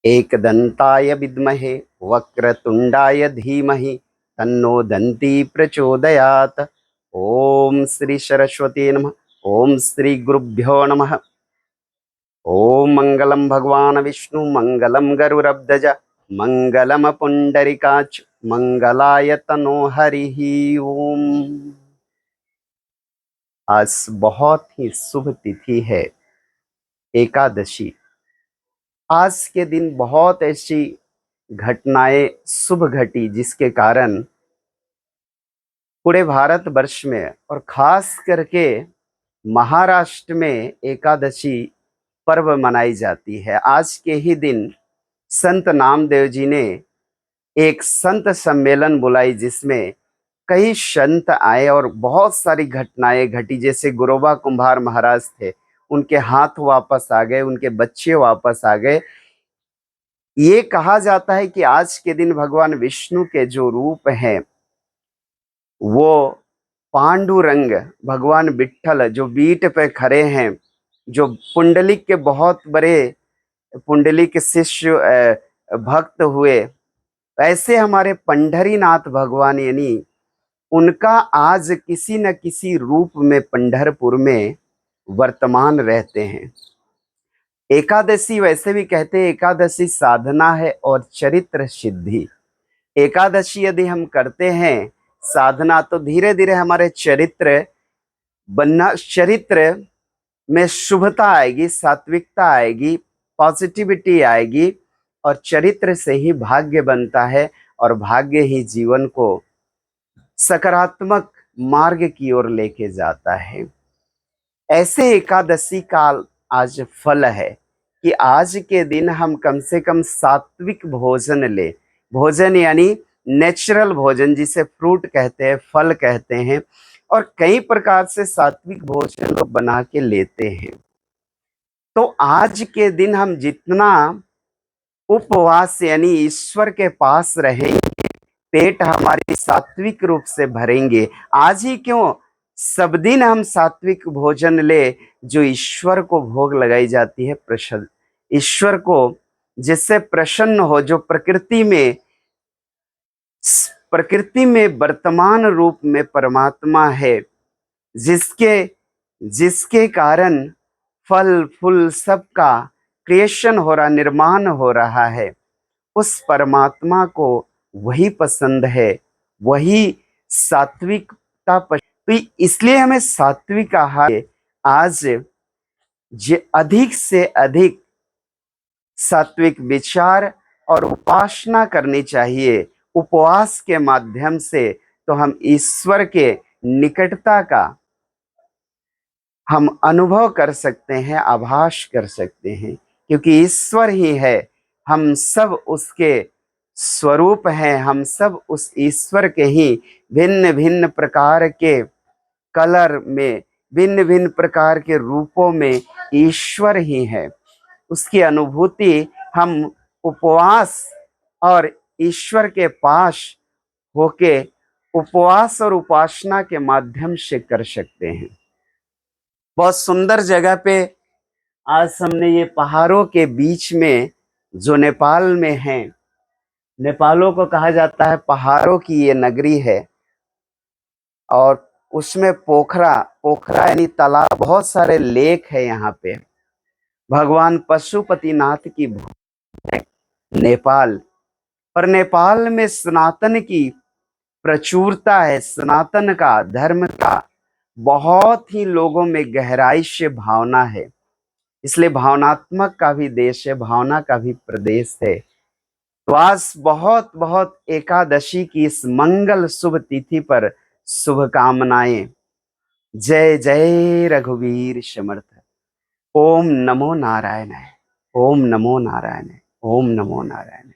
एकदन्ताय विद्महे वक्रतुण्डाय धीमहि तन्नो दन्ती प्रचोदयात्। ओम श्री सरस्वती नमः। ओम श्री गुरुभ्यो नमः। ओम मंगलम भगवान विष्णु मंगलम गरुड़ध्वज मंगलम पुंडरीकाक्ष मंगलाय तनो हरिः ओम। आज बहुत ही शुभ तिथि है, एकादशी। आज के दिन बहुत ऐसी घटनाएं शुभ घटी जिसके कारण पूरे भारत वर्ष में और खास करके महाराष्ट्र में एकादशी पर्व मनाई जाती है। आज के ही दिन संत नामदेव जी ने एक संत सम्मेलन बुलाई जिसमें कई संत आए और बहुत सारी घटनाएं घटी। जैसे गुरोबा कुंभार महाराज थे, उनके हाथ वापस आ गए, उनके बच्चे वापस आ गए। ये कहा जाता है कि आज के दिन भगवान विष्णु के जो रूप हैं वो पांडुरंग, भगवान विट्ठल जो बीट पे खड़े हैं, जो पुंडलिक के बहुत बड़े पुंडलिक शिष्य भक्त हुए, ऐसे हमारे पंढरीनाथ भगवान यानी उनका आज किसी न किसी रूप में पंढरपुर में वर्तमान रहते हैं। एकादशी वैसे भी कहते हैं एकादशी साधना है और चरित्र सिद्धि। एकादशी यदि हम करते हैं साधना तो धीरे धीरे हमारे चरित्र बनना, चरित्र में शुभता आएगी, सात्विकता आएगी, पॉजिटिविटी आएगी और चरित्र से ही भाग्य बनता है और भाग्य ही जीवन को सकारात्मक मार्ग की ओर लेके जाता है। ऐसे एकादशी का आज फल है कि आज के दिन हम कम से कम सात्विक भोजन ले। भोजन यानी नेचुरल भोजन जिसे फ्रूट कहते हैं, फल कहते हैं, और कई प्रकार से सात्विक भोजन लोग बना के लेते हैं। तो आज के दिन हम जितना उपवास यानी ईश्वर के पास रहेंगे, पेट हमारी सात्विक रूप से भरेंगे। आज ही क्यों, सब दिन हम सात्विक भोजन ले जो ईश्वर को भोग लगाई जाती है, प्रसन्न ईश्वर को जिससे प्रसन्न हो, जो प्रकृति में वर्तमान रूप में परमात्मा है, जिसके जिसके कारण फल फूल सबका क्रिएशन हो रहा, निर्माण हो रहा है, उस परमात्मा को वही पसंद है, वही सात्विकता पसंद। तो इसलिए हमें सात्विक आहार आज अधिक से अधिक सात्विक विचार और उपासना करनी चाहिए। उपवास के माध्यम से तो हम ईश्वर के निकटता का हम अनुभव कर सकते हैं, आभास कर सकते हैं, क्योंकि ईश्वर ही है, हम सब उसके स्वरूप हैं, हम सब उस ईश्वर के ही भिन्न भिन्न प्रकार के कलर में, भिन्न भिन्न प्रकार के रूपों में ईश्वर ही है। उसकी अनुभूति हम उपवास और ईश्वर के पास होके उपवास और उपासना के माध्यम से कर सकते हैं। बहुत सुंदर जगह पे आज हमने ये पहाड़ों के बीच में जो नेपाल में है, नेपालों को कहा जाता है पहाड़ों की ये नगरी है, और उसमें पोखरा पोखरा यानी तालाब, बहुत सारे लेक है यहाँ पे। भगवान पशुपतिनाथ की नेपाल, और नेपाल में सनातन की प्रचुरता है, सनातन का धर्म का बहुत ही लोगों में गहराई से भावना है, इसलिए भावनात्मक का भी देश है, भावना का भी प्रदेश है। तो आज बहुत बहुत एकादशी की इस मंगल शुभ तिथि पर शुभकामनाएं। जय जय रघुवीर समर्थ। ओम नमो नारायण। ओम नमो नारायण। ओम नमो नारायण।